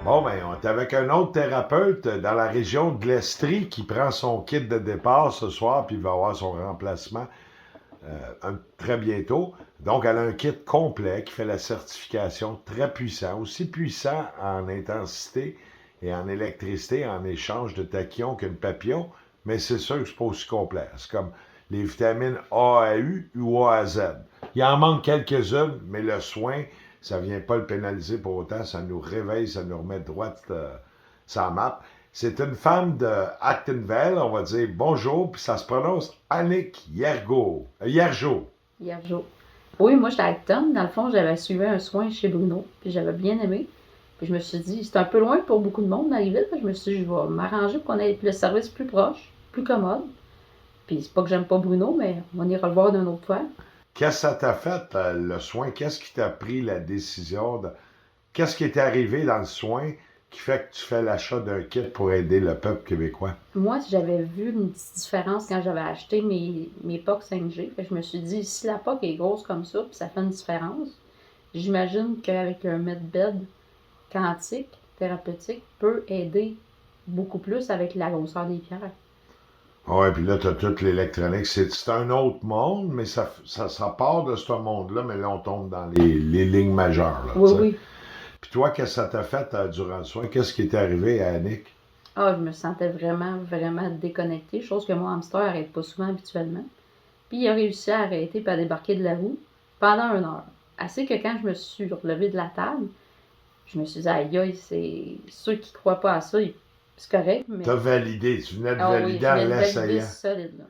Bon, ben, on est avec un autre thérapeute dans la région de l'Estrie qui prend son kit de départ ce soir, puis il va avoir son remplacement très bientôt. Donc, elle a un kit complet qui fait la certification très puissant, aussi puissant en intensité et en électricité, en échange de tachyon qu'une papillon, mais c'est sûr que c'est pas aussi complet. C'est comme les vitamines A à U ou A à Z. Il en manque quelques-unes, mais le soin, ça ne vient pas le pénaliser pour autant. Ça nous réveille, ça nous remet droite sa map. C'est une femme de Actonville, on va dire bonjour, puis ça se prononce Annick Yergo. Yerjo. Hier, oui, moi, j'étais à Acton. Dans le fond, j'avais suivi un soin chez Bruno, puis j'avais bien aimé. Puis je me suis dit, c'est un peu loin pour beaucoup de monde d'arriver. Je me suis dit, je vais m'arranger pour qu'on ait le service plus proche, plus commode. Puis c'est pas que j'aime pas Bruno, mais on ira le voir d'une autre fois. Qu'est-ce que ça t'a fait, le soin? Qu'est-ce qui t'a pris la décision de... Qu'est-ce qui est arrivé dans le soin qui fait que tu fais l'achat d'un kit pour aider le peuple québécois? Moi, j'avais vu une petite différence quand j'avais acheté mes POC 5G. Fait que je me suis dit, si la POC est grosse comme ça, puis ça fait une différence, j'imagine qu'avec un medbed quantique, thérapeutique, peut aider beaucoup plus avec la grosseur des pierres. Ouais, puis là, tu as toute l'électronique. C'est un autre monde, mais ça part de ce monde-là, mais là, on tombe dans les lignes majeures. Là, Oui, t'sais. oui. Puis toi, qu'est-ce que ça t'a fait durant le soin? Qu'est-ce qui est arrivé à Annick? Ah, je me sentais vraiment, vraiment déconnectée, chose que mon hamster n'arrête pas souvent habituellement. Puis il a réussi à arrêter et à débarquer de la roue pendant 1 heure. Assez que quand je me suis relevée de la table, je me suis dit, aïe aïe, c'est ceux qui croient pas à ça, c'est correct, mais. T'as validé, tu venais de Ah oui, valider je en viens de valider l'essayant. solide, là.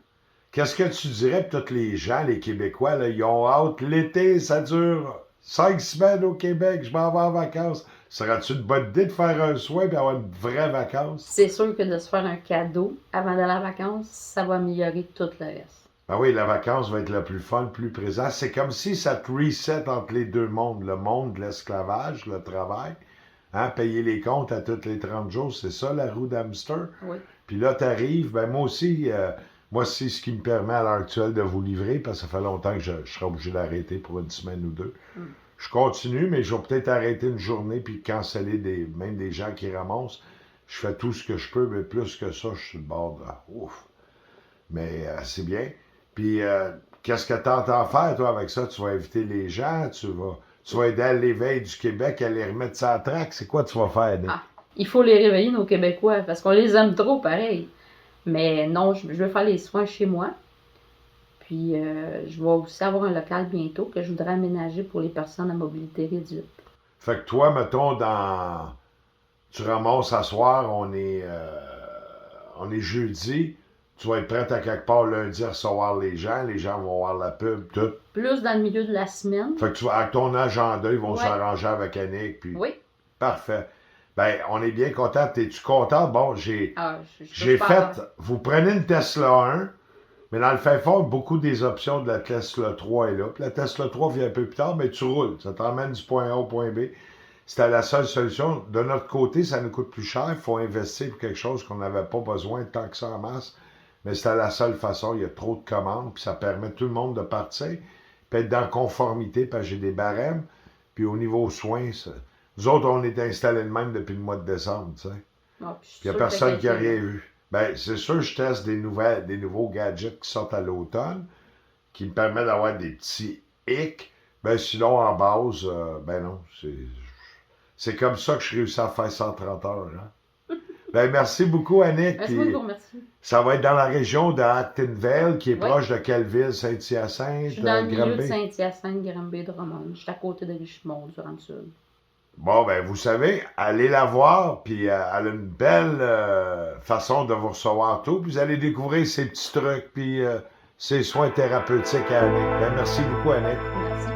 Qu'est-ce que tu dirais pour tous les gens, les Québécois, là, ils ont hâte, l'été, ça dure 5 semaines au Québec, je m'en vais en vacances. Serais-tu une bonne idée de faire un soin et avoir une vraie vacance? C'est sûr que de se faire un cadeau avant d'aller en vacances, ça va améliorer tout le reste. Ben oui, la vacance va être le plus fun, le plus présent. C'est comme si ça te reset entre les deux mondes. Le monde de l'esclavage, le travail, hein, payer les comptes à tous les 30 jours, c'est ça la roue d'hamster. Oui. Puis là, tu arrives, ben moi, c'est ce qui me permet à l'heure actuelle de vous livrer, parce que ça fait longtemps que je serai obligé d'arrêter pour une semaine ou deux. Mm. Je continue, mais je vais peut-être arrêter une journée puis canceller même des gens qui ramassent. Je fais tout ce que je peux, mais plus que ça, je suis sur le bord de... Ouf! Mais c'est bien. Puis, qu'est-ce que tu entends faire, toi, avec ça? Tu vas inviter les gens, tu vas aider à l'éveil du Québec à les remettre sur la traque. C'est quoi tu vas faire, Nick? Ah, il faut les réveiller, nos Québécois, parce qu'on les aime trop, pareil. Mais non, je veux faire les soins chez moi. Puis, je vais aussi avoir un local bientôt que je voudrais aménager pour les personnes à mobilité réduite. Fait que toi, mettons, tu ramasses à soir, on est jeudi, tu vas être prête à quelque part lundi à recevoir les gens vont voir la pub, tout. Plus dans le milieu de la semaine. Fait que avec ton agenda, ils vont Ouais. s'arranger avec Annick, puis Oui. parfait. Ben, on est bien content. T'es-tu content? Bon, Ah, j'ai fait, vous prenez une Tesla 1, mais dans le fait fort, beaucoup des options de la Tesla 3 est là. Puis la Tesla 3 vient un peu plus tard, mais tu roules. Ça t'emmène du point A au point B. C'était la seule solution. De notre côté, ça nous coûte plus cher. Il faut investir pour quelque chose qu'on n'avait pas besoin tant que ça en masse. Mais c'était la seule façon. Il y a trop de commandes, puis ça permet à tout le monde de partir, puis être dans conformité, parce que j'ai des barèmes. Puis au niveau soins, nous autres, on est installés de même depuis le mois de décembre, tu sais. Ah, Puis il n'y a personne qui a rien vu. Ben, c'est sûr, je teste des nouveaux gadgets qui sortent à l'automne, qui me permettent d'avoir des petits hicks. Ben, sinon, en base, ben non, c'est comme ça que je réussis à faire 130 heures. Hein. Ben, merci beaucoup, Annick. Merci Puis, beaucoup, merci. ça va être dans la région de Actonville, qui est Oui. proche de quelle ville? Je Saint-Hyacinthe, suis dans le milieu de Granby? Saint-Hyacinthe, Granby, Drummond. Je suis à côté de Richmond, durant le sud. Bon, ben, vous savez, allez la voir, puis elle a une belle façon de vous recevoir tout. Puis vous allez découvrir ses petits trucs, puis ses soins thérapeutiques à Annick. Ben, merci beaucoup, Annick. Merci.